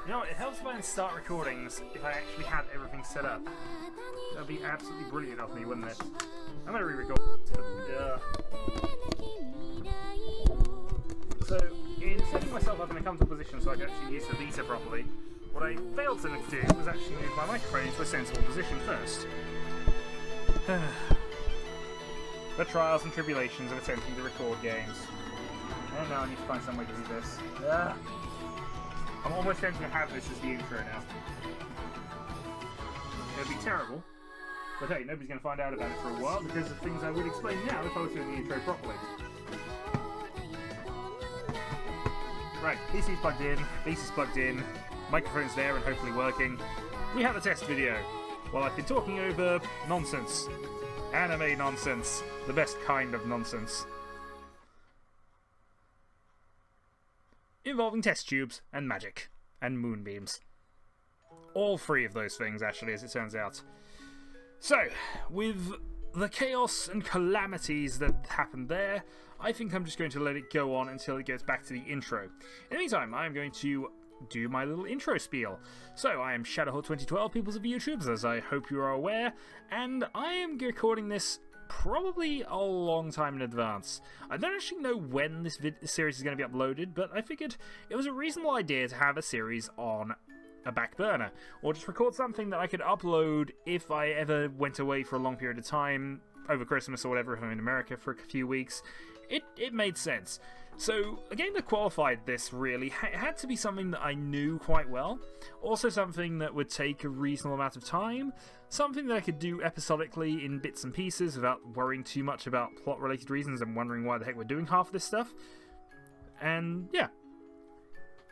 You know what, it helps if I start recordings if I actually have everything set up. That would be absolutely brilliant of me, wouldn't it? I'm gonna re-record. Yeah. So, in setting myself up in a comfortable position so I can actually use the Vita properly, what I failed to do was actually move my microphone into a sensible position first. The trials and tribulations of attempting to record games. And now I need to find some way to do this. I'm almost tempted to have this as the intro now. It would be terrible, but hey, nobody's going to find out about it for a while because of things I would explain now if I was doing the intro properly. Right, PC's plugged in, Lisa's plugged in, microphone's there and hopefully working. We have a test video. While I've been talking over nonsense. Anime nonsense. The best kind of nonsense. Involving test tubes and magic. And moonbeams. All three of those things, actually, as it turns out. So, with the chaos and calamities that happened there, I think I'm just going to let it go on until it gets back to the intro. In the meantime, I'm going to do my little intro spiel. So, I am Shadowhawk 2012, peoples of YouTubes, as I hope you are aware, and I am recording this probably a long time in advance. I don't actually know when this series is going to be uploaded, but I figured it was a reasonable idea to have a series on a back burner, or just record something that I could upload if I ever went away for a long period of time, over Christmas or whatever, if I'm in America for a few weeks. It made sense. So, a game that qualified this, really, had to be something that I knew quite well, also something that would take a reasonable amount of time, something that I could do episodically in bits and pieces without worrying too much about plot-related reasons and wondering why the heck we're doing half of this stuff. And, yeah.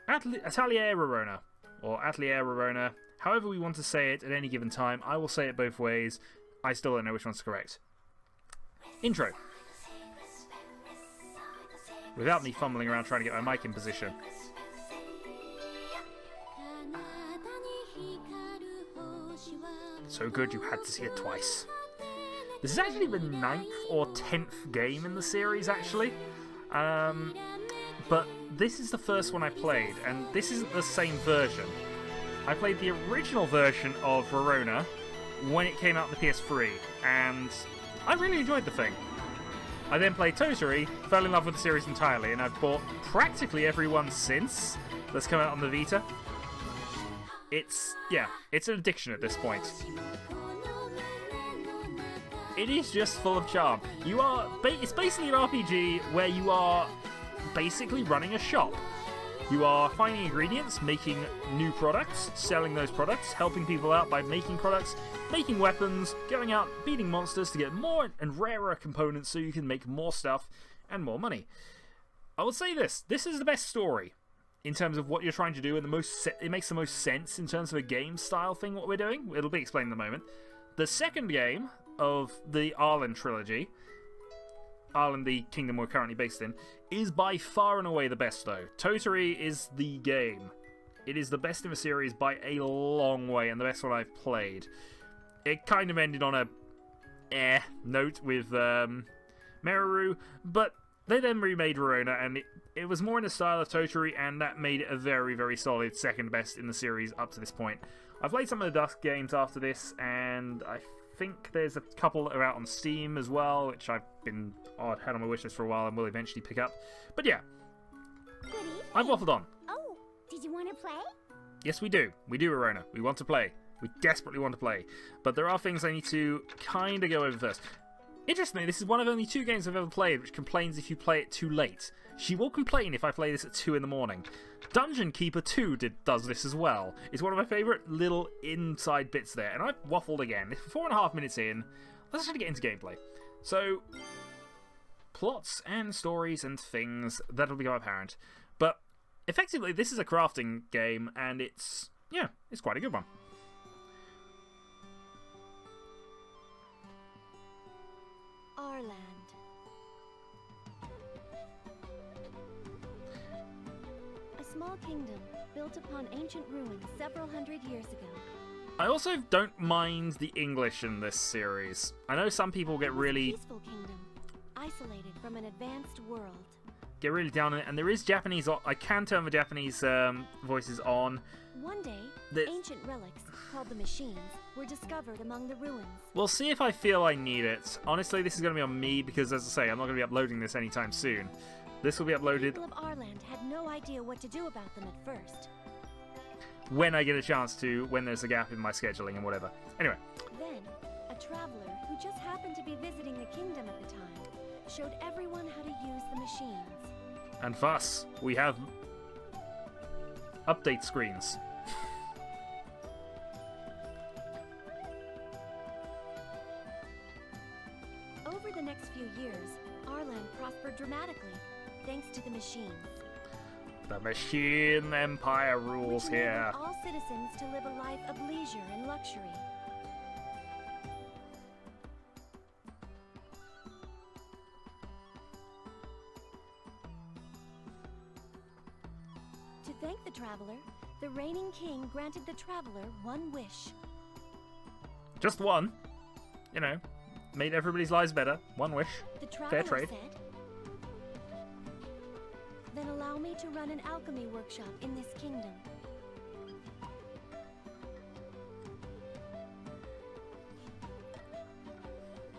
Atelier Rorona, or Atelier Rorona, however we want to say it at any given time. I will say it both ways. I still don't know which one's correct. Intro. Without me fumbling around trying to get my mic in position. So good you had to see it twice. This is actually the 9th or 10th game in the series, actually. But this is the first one I played, and this isn't the same version. I played the original version of Rorona when it came out on the PS3, and I really enjoyed the thing. I then played Totally, fell in love with the series entirely, and I've bought practically every one since that's come out on the Vita. It's an addiction at this point. It is just full of charm. It's basically an RPG where you are basically running a shop. You are finding ingredients, making new products, selling those products, helping people out by making products, making weapons, going out, beating monsters to get more and rarer components so you can make more stuff and more money. I will say this is the best story in terms of what you're trying to do, and it makes the most sense in terms of a game style thing what we're doing. It'll be explained in a moment. The second game of the Arland trilogy, Arland, the kingdom we're currently based in, is by far and away the best, though. Totally is the game. It is the best in the series by a long way, and the best one I've played. It kind of ended on a note with Meru, but they then remade Rorona, and it was more in the style of Totally, and that made it a very, very solid second best in the series up to this point. I've played some of the Dusk games after this, and I think there's a couple that are out on Steam as well, which I've had on my wishlist for a while and will eventually pick up. But yeah, I've waffled on. Oh, did you want to play? Yes, we do. We do, Rorona. We want to play. We desperately want to play. But there are things I need to kind of go over first. Interestingly, this is one of only 2 games I've ever played which complains if you play it too late. She will complain if I play this at 2 in the morning. Dungeon Keeper 2 does this as well. It's one of my favourite little inside bits there. And I've waffled again. 4.5 minutes in, let's actually get into gameplay. So, plots and stories and things, that'll become apparent. But, effectively, this is a crafting game, and it's quite a good one. Arland. A small kingdom built upon ancient ruins several hundred years ago. I also don't mind the English in this series. I know some people get really peaceful kingdom, isolated from an advanced world. Get really down on it, and there is Japanese. I can turn the Japanese voices on. One day, ancient relics, called the machines, were discovered among the ruins. We'll see if I feel I need it. Honestly, this is going to be on me because, as I say, I'm not going to be uploading this anytime soon. This will be uploaded... The people of Arland had no idea what to do about them at first. When I get a chance to, when there's a gap in my scheduling and whatever. Anyway. Then, a traveler who just happened to be visiting the kingdom at the time showed everyone how to use the machines. And thus, we have update screens. Over the next few years, Arland prospered dramatically, thanks to the machines. The machine empire rules which here. enabled all citizens to live a life of leisure and luxury. To thank the traveler, the reigning king granted the traveler one wish. Just one. You know, made everybody's lives better. One wish. The Fair traveler trade. said, "Then allow me to run an alchemy workshop in this kingdom."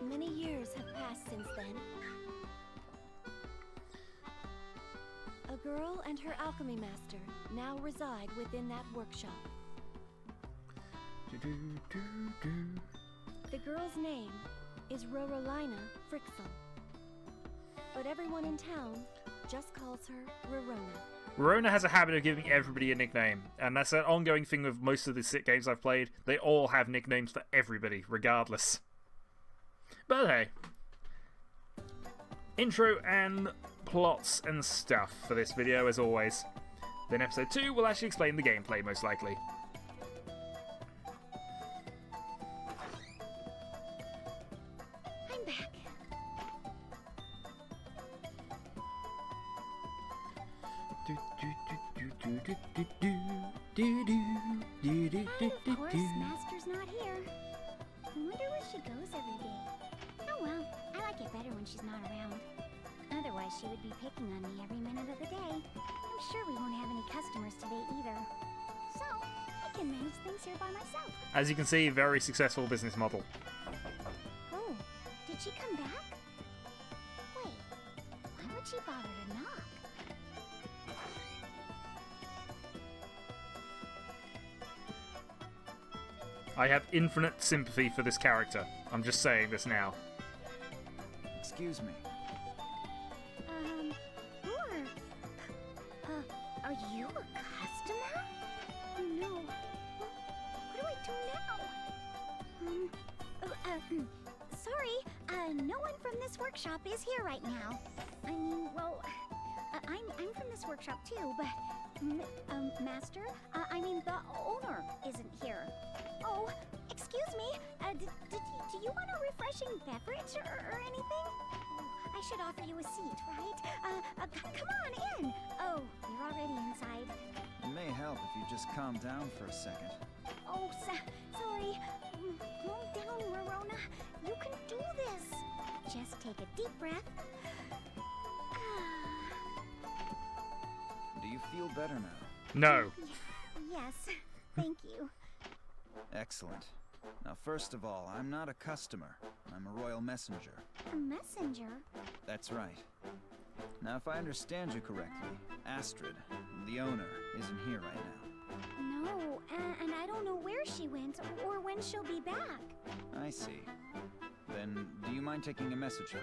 Many years have passed since then. A girl and her alchemy master now reside within that workshop. The girl's name is Rorona Plus, but everyone in town just calls her Rorona. Rorona has a habit of giving everybody a nickname, and that's an ongoing thing with most of the sit games I've played. They all have nicknames for everybody, regardless. But hey. Intro and plots and stuff for this video, as always. Then episode 2 will actually explain the gameplay, most likely. I'm back. Of course, Master's not here. I wonder where she goes every day. Oh well, I like it better when she's not around. Otherwise, she would be picking on me every minute of the day. I'm sure we won't have any customers today either. So, I can manage things here by myself. As you can see, very successful business model. Oh, did she come back? Wait, why would she bother to knock? I have infinite sympathy for this character. I'm just saying this now. Excuse me. Are you a customer? Oh no. What do I do now? Sorry, no one from this workshop is here right now. I mean, well, I'm from this workshop too, but, Master, I mean, the owner isn't here. Oh, excuse me, do you want a refreshing beverage or anything? I should offer you a seat, right? Come on in. Oh, you're already inside. It may help if you just calm down for a second. Oh, sorry. Calm down, Rorona. You can do this. Just take a deep breath. Do you feel better now? No. Yes, thank you. Excellent. Now, first of all, I'm not a customer. I'm a royal messenger. A messenger? That's right. Now, if I understand you correctly, Astrid, the owner, isn't here right now. No, and I don't know where she went or when she'll be back. I see. Then, do you mind taking a message for me?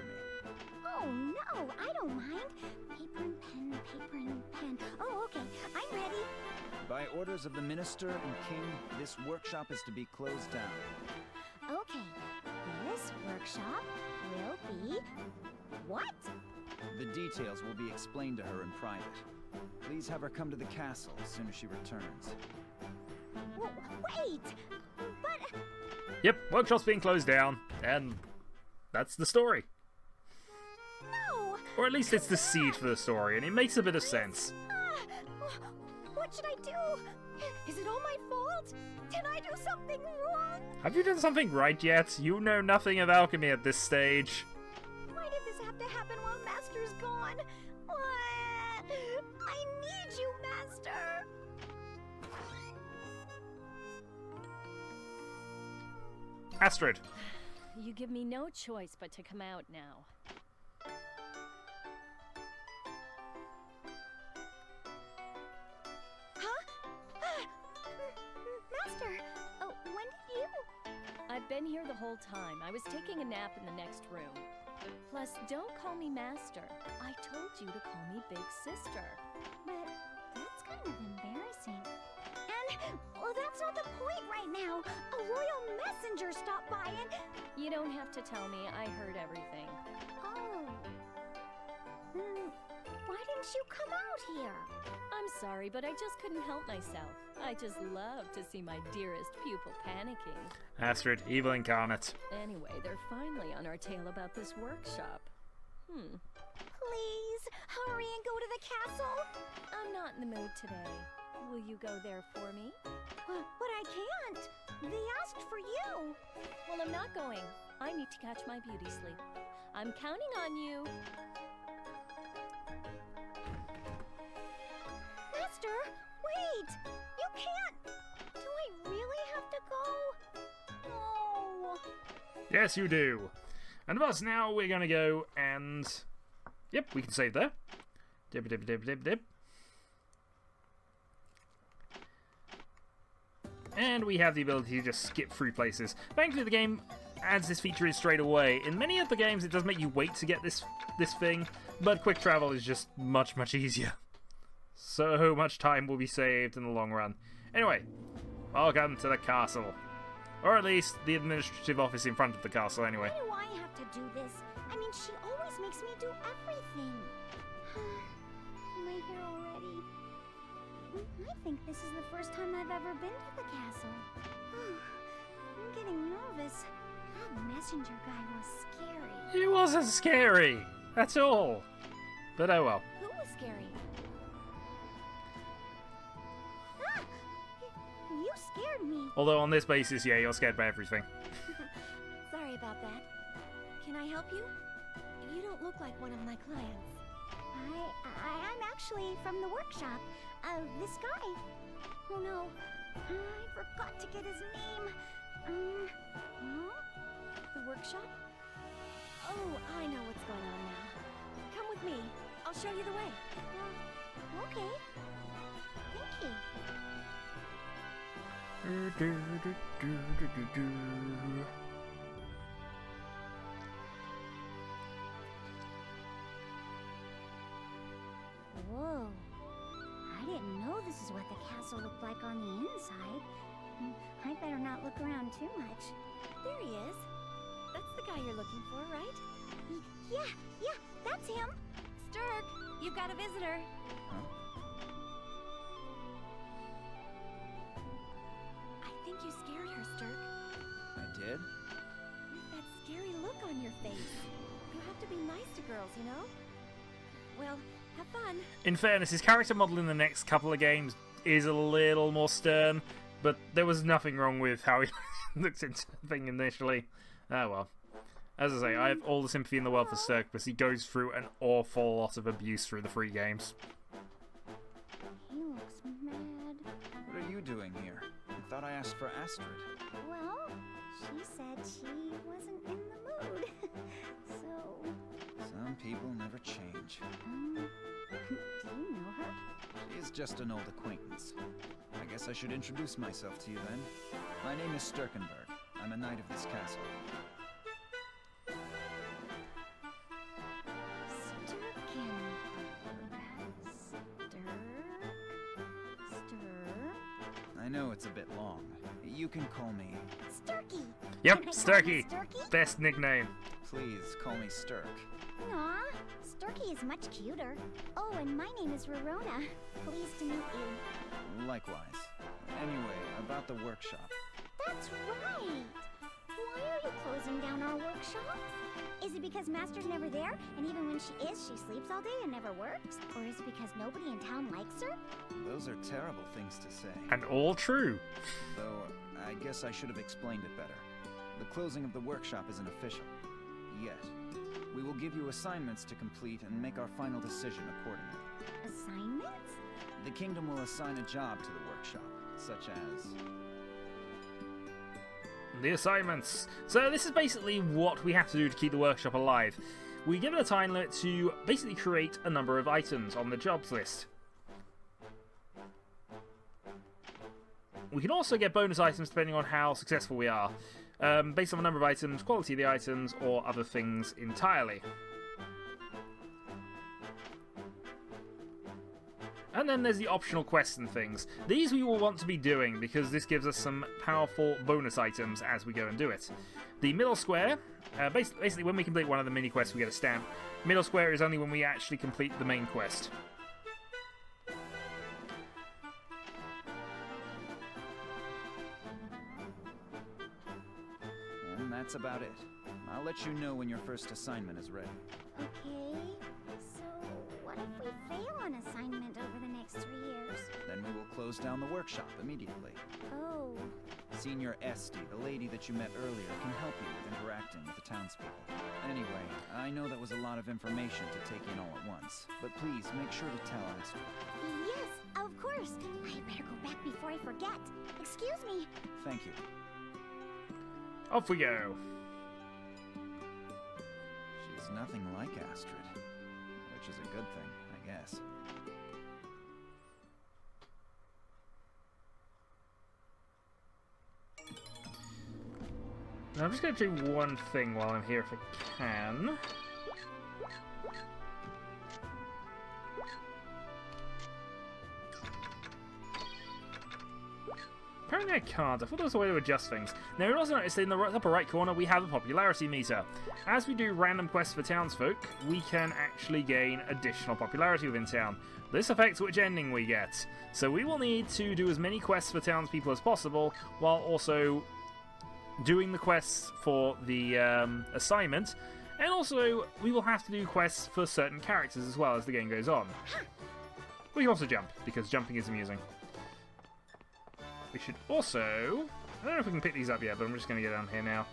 Oh, no, I don't mind. Paper and pen, paper and pen. Oh, okay, I'm ready. By orders of the minister and king, this workshop is to be closed down. Okay, this workshop will be... what? The details will be explained to her in private. Please have her come to the castle as soon as she returns. Wait! But... Yep, workshop's being closed down, and that's the story. No! Or at least it's the seed for the story, and it makes a bit of sense. What should I do? Is it all my fault? Did I do something wrong? Have you done something right yet? You know nothing of alchemy at this stage. Why did this have to happen while Master's gone? I need you, Master! Astrid. You give me no choice but to come out now. Huh? Master, when did you? I've been here the whole time. I was taking a nap in the next room. Plus, don't call me Master. I told you to call me Big Sister. But that's kind of embarrassing. And, well, that's not the point right now. A royal messenger stopped by and... You don't have to tell me. I heard everything. Oh. Why didn't you come out here? I'm sorry, but I just couldn't help myself. I just love to see my dearest pupil panicking. Astrid, evil incarnate. Anyway, they're finally on our tail about this workshop. Please, hurry and go to the castle. I'm not in the mood today. Will you go there for me? But I can't. They asked for you. Well, I'm not going. I need to catch my beauty sleep. I'm counting on you. Master, wait! You can't! Do I really have to go? Oh. Yes, you do. And of us now, we're going to go and... Yep, we can save there. Dip, dip, dip, dip, dip. And we have the ability to just skip through places. Thankfully, the game adds this feature in straight away. In many other games, it does make you wait to get this thing, but quick travel is just much, much easier. So much time will be saved in the long run. Anyway, welcome to the castle. Or at least the administrative office in front of the castle, anyway. Why do I have to do this? I mean, she always makes me do everything. Am I here already? I think this is the first time I've ever been to the castle. I'm getting nervous. That messenger guy was scary. He wasn't scary at all. But oh well. Who was scary? Ah! You scared me. Although on this basis, yeah, you're scared by everything. Sorry about that. Can I help you? You don't look like one of my clients. I'm actually from the workshop. This guy. Oh no, I forgot to get his name. Huh? The workshop? Oh, I know what's going on now. Come with me. I'll show you the way. Okay. Thank you. Whoa. I didn't know this is what the castle looked like on the inside. I better not look around too much. There he is. That's the guy you're looking for, right? Yeah, that's him. Sturk, you've got a visitor. Huh? I think you scared her, Sturk. I did? With that scary look on your face. You have to be nice to girls, you know? Well, have fun. In fairness, his character model in the next couple of games is a little more stern, but there was nothing wrong with how he looked into the thing initially. Oh well. As I say, I have all the sympathy in the world for Sturk, because he goes through an awful lot of abuse through the free games. He looks mad. What are you doing here? I thought I asked for Astrid. Well, she said she wasn't in the mood. So... Some people never change. do you know her? She is just an old acquaintance. I guess I should introduce myself to you then. My name is Sturkenberg. I'm a knight of this castle. I know it's a bit long. You can call me... Sturky! Yep, Can I call Sturky! you Sturky? Best nickname. Please call me Sturk. Aw, Sturky is much cuter. Oh, and my name is Rorona. Pleased to meet you. Likewise. Anyway, about the workshop. That's right! Why are you closing down our workshop? Is it because Master's never there, and even when she is, she sleeps all day and never works? Or is it because nobody in town likes her? Those are terrible things to say. And all true. Though, I guess I should have explained it better. The closing of the workshop isn't official. Yet. We will give you assignments to complete and make our final decision accordingly. Assignments? The kingdom will assign a job to the workshop, such as... The assignments. So this is basically what we have to do to keep the workshop alive. We give it a time limit to basically create a number of items on the jobs list. We can also get bonus items depending on how successful we are, based on the number of items, quality of the items, or other things entirely. And then there's the optional quests and things. These we will want to be doing because this gives us some powerful bonus items as we go and do it. The middle square, basically when we complete one of the mini quests we get a stamp. Middle square is only when we actually complete the main quest. And that's about it. I'll let you know when your first assignment is ready. Okay, so what if we fail an assignment over the next 3 years? Then we will close down the workshop immediately. Oh, Senior Astrid, the lady that you met earlier, can help you with interacting with the townspeople. Anyway, I know that was a lot of information to take in all at once, but please make sure to tell Astrid. yes, of course. I better go back before I forget. Excuse me. Thank you. Off we go. She's nothing like Astrid, which is a good thing, I guess. Now I'm just going to do one thing while I'm here if I can. Apparently I can't. I thought there was a way to adjust things. Now you'll also notice in the upper right corner we have a popularity meter. As we do random quests for townsfolk, we can actually gain additional popularity within town. This affects which ending we get. So we will need to do as many quests for townspeople as possible, while also doing the quests for the assignment. And also, we will have to do quests for certain characters as well as the game goes on. We can also jump, because jumping is amusing. We should also... I don't know if we can pick these up yet, but I'm just going to get down here now.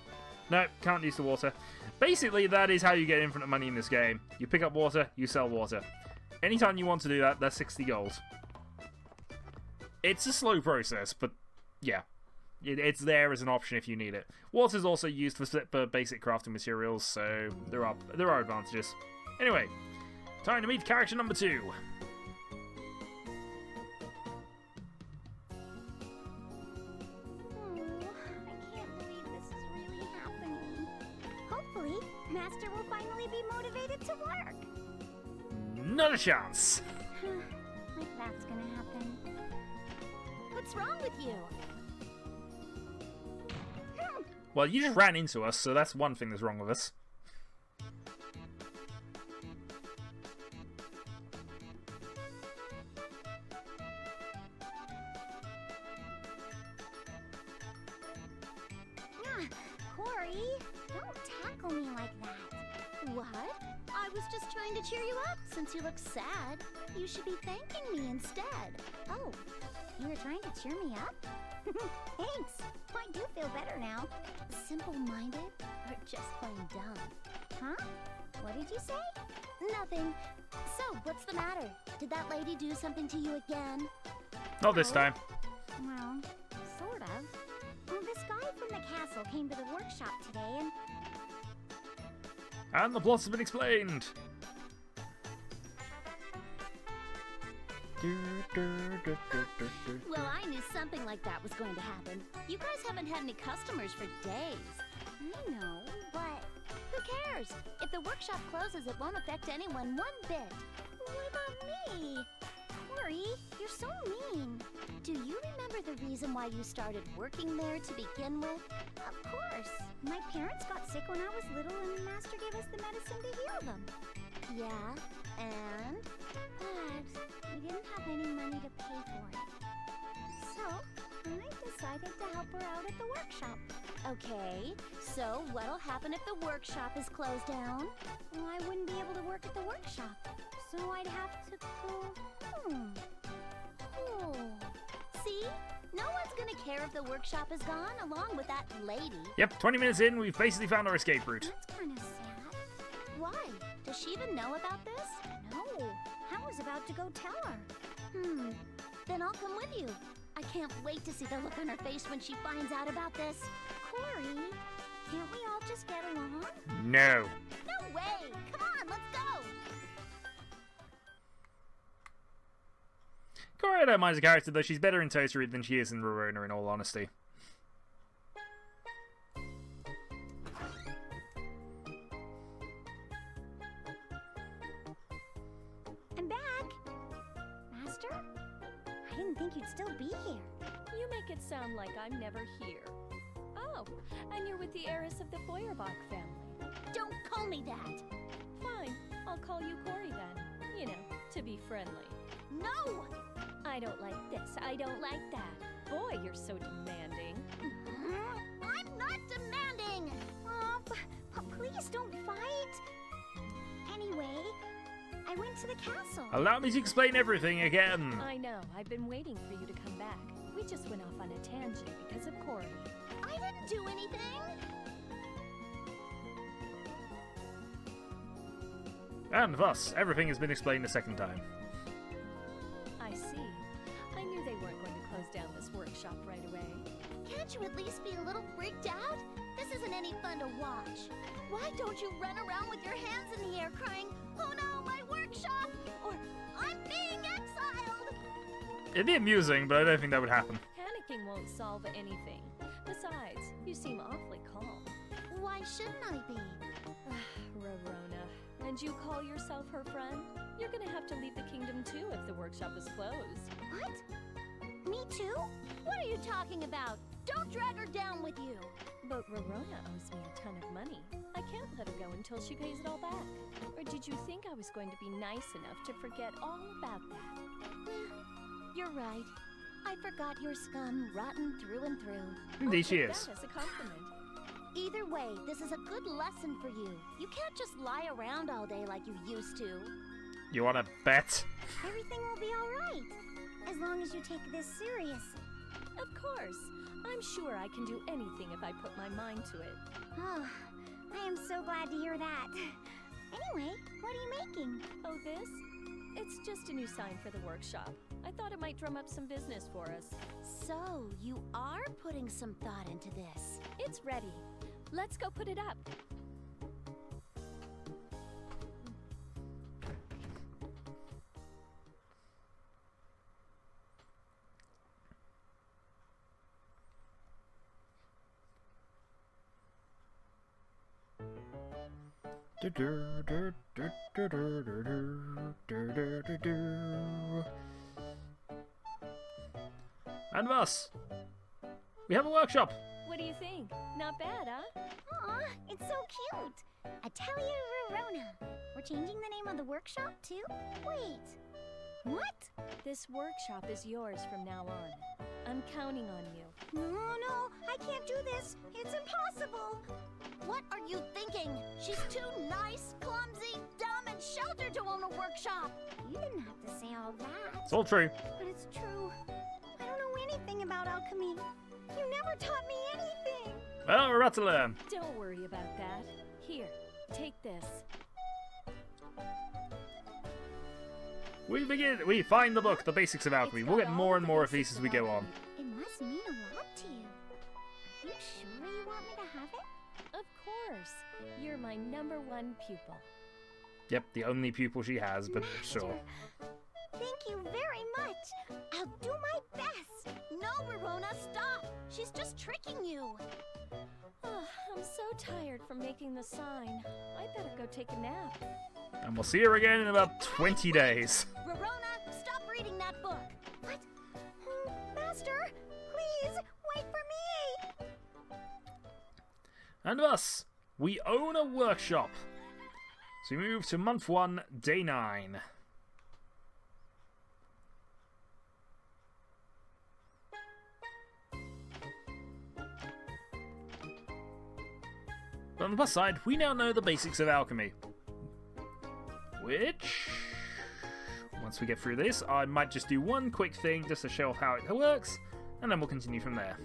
No, can't use the water. Basically, that is how you get infinite money in this game. You pick up water, you sell water. Anytime you want to do that, that's 60 gold. It's a slow process, but yeah. It's there as an option if you need it. Water is also used for basic crafting materials, so there are advantages. Anyway, time to meet character number 2. Master will finally be motivated to work. Not a chance. Like that's gonna happen. What's wrong with you? Well, you just ran into us, so that's one thing that's wrong with us. Corey, don't tackle me like that. What? I was just trying to cheer you up. Since you look sad, you should be thanking me instead. Oh, you were trying to cheer me up? Thanks. I do feel better now. Simple-minded or just plain dumb? Huh? What did you say? Nothing. So, what's the matter? Did that lady do something to you again? Not this time. Well, sort of. Well, this guy from the castle came to the workshop today and... And the plots have been explained. Well, I knew something like that was going to happen. You guys haven't had any customers for days. I know, but... Who cares? If the workshop closes, it won't affect anyone one bit. What about me? Corey, you're so mean. Do you remember the reason why you started working there to begin with? Of course. My parents got sick when I was little and the master gave us the medicine to heal them. Yeah, and? But we didn't have any money to pay for it. So, I decided to help her out at the workshop. Okay, so what'll happen if the workshop is closed down? Well, I wouldn't be able to work at the workshop, so I'd have to go home. Oh, see? No one's gonna care if the workshop is gone, along with that lady. Yep, 20 minutes in, we've basically found our escape route. That's kind of sad. Why? Does she even know about this? No, I was about to go tell her. Then I'll come with you. I can't wait to see the look on her face when she finds out about this. Corey, can't we all just get along? No. No way! Come on, let's go! Corey, I don't mind as a character, though she's better in Totally than she is in Rorona, in all honesty. I'm back! Master? I didn't think you'd still be here. You make it sound like I'm never here. Oh, and you're with the heiress of the Feuerbach family. Don't call me that! Fine, I'll call you Corey then. You know, to be friendly. No! I don't like this, I don't like that. Boy, you're so demanding. I'm not demanding! Please don't fight! Anyway, I went to the castle. Allow me to explain everything again. I know, I've been waiting for you to come back. We just went off on a tangent because of Corey. I didn't do anything! And thus, everything has been explained a second time. I see. I knew they weren't going to close down this workshop right away. Can't you at least be a little freaked out? This isn't any fun to watch. Why don't you run around with your hands in the air crying, "Oh no, my workshop!" or "I'm being exiled!" It'd be amusing, but I don't think that would happen. Panicking won't solve anything. Besides, you seem awfully calm. Why shouldn't I be? Rorona, and you call yourself her friend? You're gonna have to leave the kingdom too if the workshop is closed. What? Me too? What are you talking about? Don't drag her down with you. But Rorona owes me a ton of money. I can't let her go until she pays it all back. Or did you think I was going to be nice enough to forget all about that? You're right. I forgot your scum rotten through and through. Indeed she I'll take is. that as a compliment. Either way, this is a good lesson for you. You can't just lie around all day like you used to. You wanna bet? Everything will be alright. As long as you take this seriously. Of course. I'm sure I can do anything if I put my mind to it. Oh, I am so glad to hear that. Anyway, what are you making? Oh, this? It's just a new sign for the workshop. I thought it might drum up some business for us. So, you are putting some thought into this. It's ready. Let's go put it up. And thus, we have a workshop. What do you think? Not bad, huh? Aw, it's so cute. Atelier Rorona. We're changing the name of the workshop too? Wait, what? This workshop is yours from now on. I'm counting on you. No, I can't do this. It's impossible. What are you thinking? She's too nice, clumsy, dumb, and sheltered to own a workshop. You didn't have to say all that. It's all true. But it's true. I don't know anything about alchemy. You never taught me anything. Well, we're about to learn. Don't worry about that. Here, take this. We find the book, The Basics of Alchemy. We'll get more and more of these as we go on. It must mean a lot to you. Are you sure you want me to have it? Of course. You're my #1 pupil. Yep, the only pupil she has, but sure. Thank you very much. I'll do my best. No, Rorona, stop! She's just tricking you. Oh, I'm so tired from making the sign. I better go take a nap. And we'll see her again in about 20 days. Rorona, stop reading that book. What? Master, please, wait for me. And thus, we own a workshop. So we move to month 1, day 9. But on the plus side, we now know the basics of alchemy. Which, once we get through this, I might just do one quick thing just to show off how it works, and then we'll continue from there.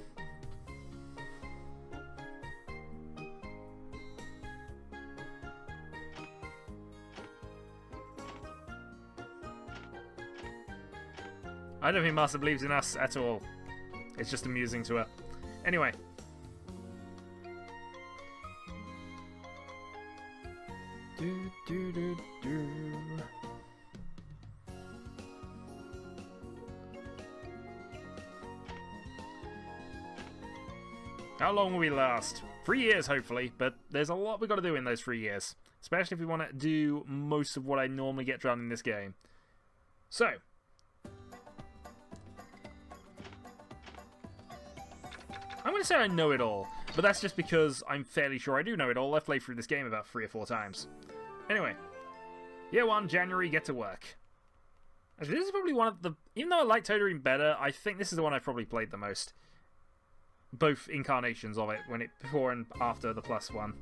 I don't think Master believes in us at all. It's just amusing to her. Anyway. Do, do, do, do. How long will we last? 3 years, hopefully, but there's a lot we've got to do in those 3 years. Especially if we want to do most of what I normally get done in this game. So. I'm going to say I know it all, but that's just because I'm fairly sure I do know it all. I've played through this game about 3 or 4 times. Anyway. Year 1, January, get to work. Actually, this is probably one of the... Even though I like Totodream better, I think this is the one I've probably played the most. Both incarnations of it, before and after the plus one.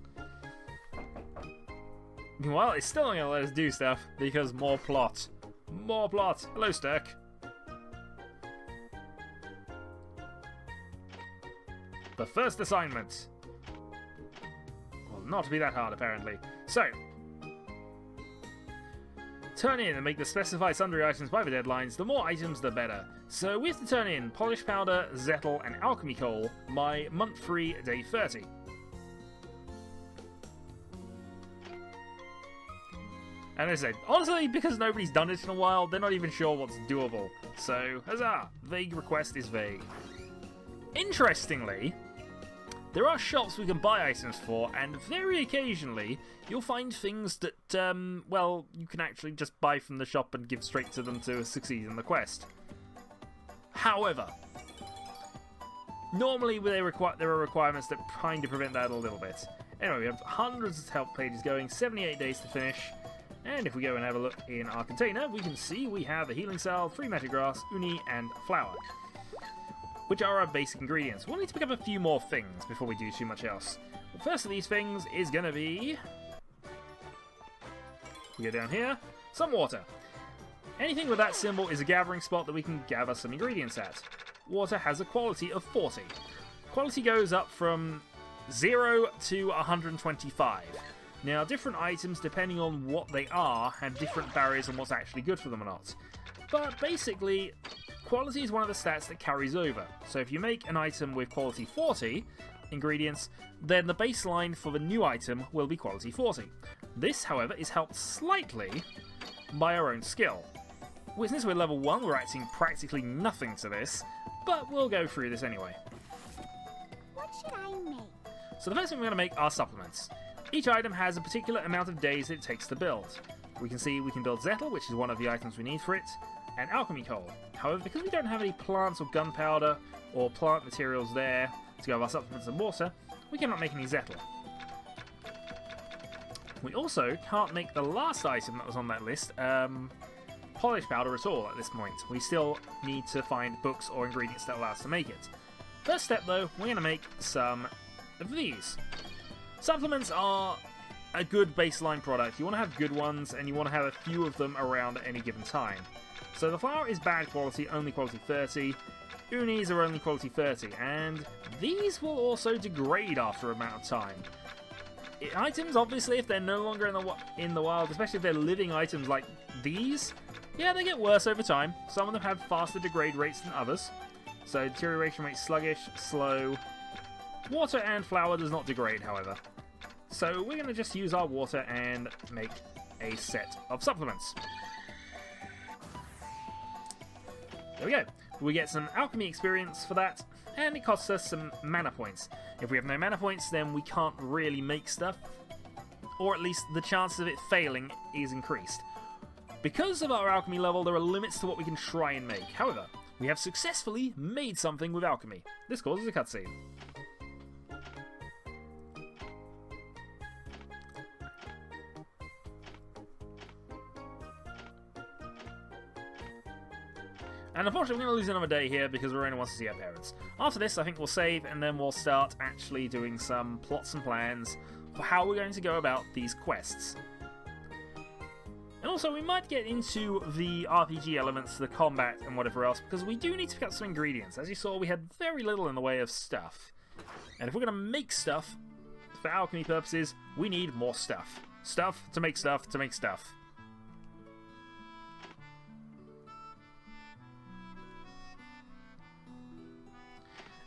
Meanwhile, it's still not going to let us do stuff, because more plot. More plot! Hello, Sturk. The first assignment. Well, not to be that hard, apparently. So, turn in and make the specified sundry items by the deadlines. The more items, the better. So we have to turn in polish powder, zettel, and alchemy coal by month 3, day 30. And as I said, honestly, because nobody's done it in a while, they're not even sure what's doable. So, huzzah! Vague request is vague. Interestingly, there are shops we can buy items for, and very occasionally you'll find things that, well, you can actually just buy from the shop and give straight to them to succeed in the quest. However, normally there are requirements that kind of prevent that a little bit. Anyway, we have hundreds of help pages going, 78 days to finish. And if we go and have a look in our container, we can see we have a healing salve, 3 magic grass, uni, and flour, which are our basic ingredients. We'll need to pick up a few more things before we do too much else. The first of these things is going to be... We go down here, some water. Anything with that symbol is a gathering spot that we can gather some ingredients at. Water has a quality of 40. Quality goes up from 0 to 125. Now, different items, depending on what they are, have different barriers on what's actually good for them or not. But basically, quality is one of the stats that carries over. So if you make an item with quality 40 ingredients, then the baseline for the new item will be quality 40. This, however, is helped slightly by our own skill. Since we're level 1, we're adding practically nothing to this, but we'll go through this anyway. What should I make? So the first thing we're going to make are supplements. Each item has a particular amount of days it takes to build. We can see we can build zettel, which is one of the items we need for it, and alchemy coal. However, because we don't have any plants or gunpowder or plant materials there to go with our supplements and water, we cannot make any zettel. We also can't make the last item that was on that list, polish powder at all at this point. We still need to find books or ingredients that allow us to make it. First step though, we're going to make some of these. Supplements are a good baseline product. You want to have good ones, and you want to have a few of them around at any given time. So the flour is bad quality, only quality 30. Unis are only quality 30, and these will also degrade after an amount of time. Items, obviously, if they're no longer in the wild, especially if they're living items like these, yeah, they get worse over time. Some of them have faster degrade rates than others. So deterioration rate sluggish, slow. Water and flour does not degrade, however. So we're going to just use our water and make a set of supplements. There we go. We get some alchemy experience for that, and it costs us some mana points. If we have no mana points, then we can't really make stuff, or at least the chance of it failing is increased. Because of our alchemy level, there are limits to what we can try and make. However, we have successfully made something with alchemy. This causes a cutscene. And unfortunately, we're going to lose another day here because Rorona wants to see our parents. After this, I think we'll save, and then we'll start actually doing some plots and plans for how we're going to go about these quests. And also, we might get into the RPG elements, the combat, and whatever else, because we do need to pick up some ingredients. As you saw, we had very little in the way of stuff. And if we're going to make stuff, for alchemy purposes, we need more stuff. Stuff to make stuff to make stuff.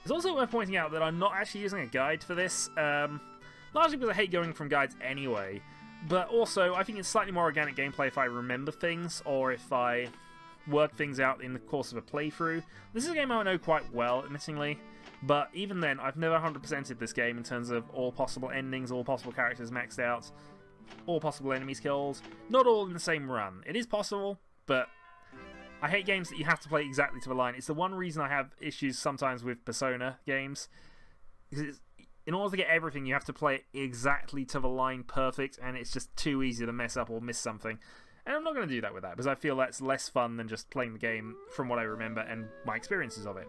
It's also worth pointing out that I'm not actually using a guide for this, largely because I hate going from guides anyway. But also, I think it's slightly more organic gameplay if I remember things, or if I work things out in the course of a playthrough. This is a game I know quite well, admittingly, but even then, I've never 100%ed this game in terms of all possible endings, all possible characters maxed out, all possible enemies killed. Not all in the same run. It is possible, but I hate games that you have to play exactly to the line. It's the one reason I have issues sometimes with Persona games. Because in order to get everything, you have to play it exactly to the line perfect, and it's just too easy to mess up or miss something. And I'm not going to do that with that, because I feel that's less fun than just playing the game from what I remember and my experiences of it.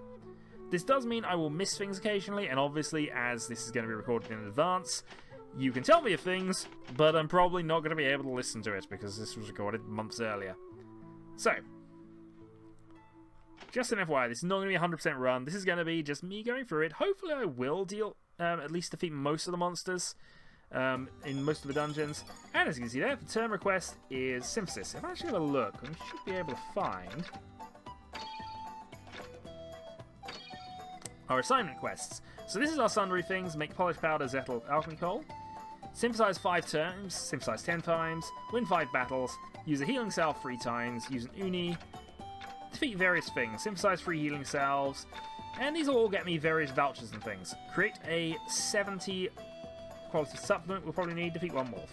This does mean I will miss things occasionally, and obviously, as this is going to be recorded in advance, you can tell me of things, but I'm probably not going to be able to listen to it, because this was recorded months earlier. So, just an FYI, this is not going to be a 100% run. This is going to be just me going through it. Hopefully I will at least defeat most of the monsters in most of the dungeons. And as you can see there, the term request is Synthesis. If I actually have a look, we should be able to find our assignment quests. So this is our sundry things: make polished powder, zettel, alchemy coal, synthesize 5 times, synthesize 10 times, win 5 battles, use a healing salve 3 times, use an uni, defeat various things, synthesize 3 healing salves, and these will all get me various vouchers and things. Create a 70 quality supplement we'll probably need, defeat 1 wolf.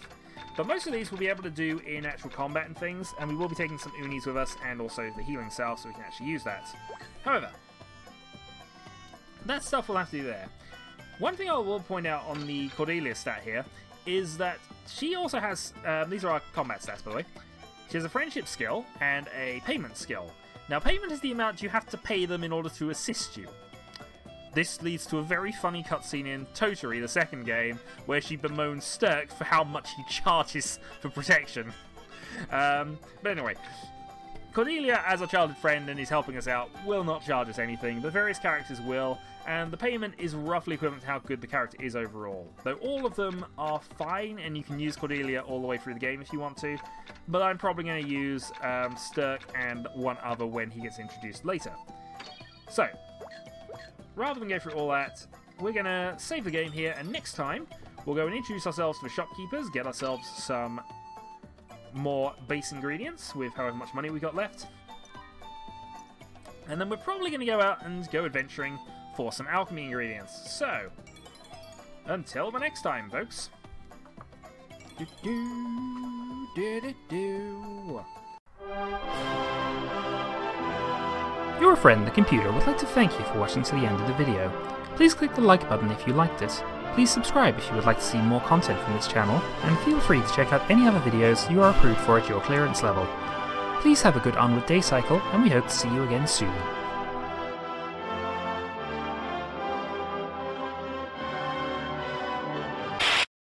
But most of these we'll be able to do in actual combat and things, and we will be taking some unis with us and also the healing salve so we can actually use that. However, that stuff we'll have to do there. One thing I will point out on the Cordelia stat here is that she also has, these are our combat stats by the way, she has a friendship skill and a payment skill. Now payment is the amount you have to pay them in order to assist you. This leads to a very funny cutscene in Totally, the second game, where she bemoans Sturk for how much he charges for protection. But anyway, Cordelia, as our childhood friend and is helping us out, will not charge us anything, but various characters will, and the payment is roughly equivalent to how good the character is overall. Though all of them are fine, and you can use Cordelia all the way through the game if you want to, but I'm probably going to use Sturk and one other when he gets introduced later. So, rather than go through all that, we're going to save the game here, and next time we'll go and introduce ourselves to the shopkeepers, get ourselves some more base ingredients with however much money we got left, and then we're probably going to go out and go adventuring for some alchemy ingredients. So, until the next time, folks. Your friend, the computer, would like to thank you for watching to the end of the video. Please click the like button if you liked it. Please subscribe if you would like to see more content from this channel, and feel free to check out any other videos you are approved for at your clearance level. Please have a good onward day cycle, and we hope to see you again soon.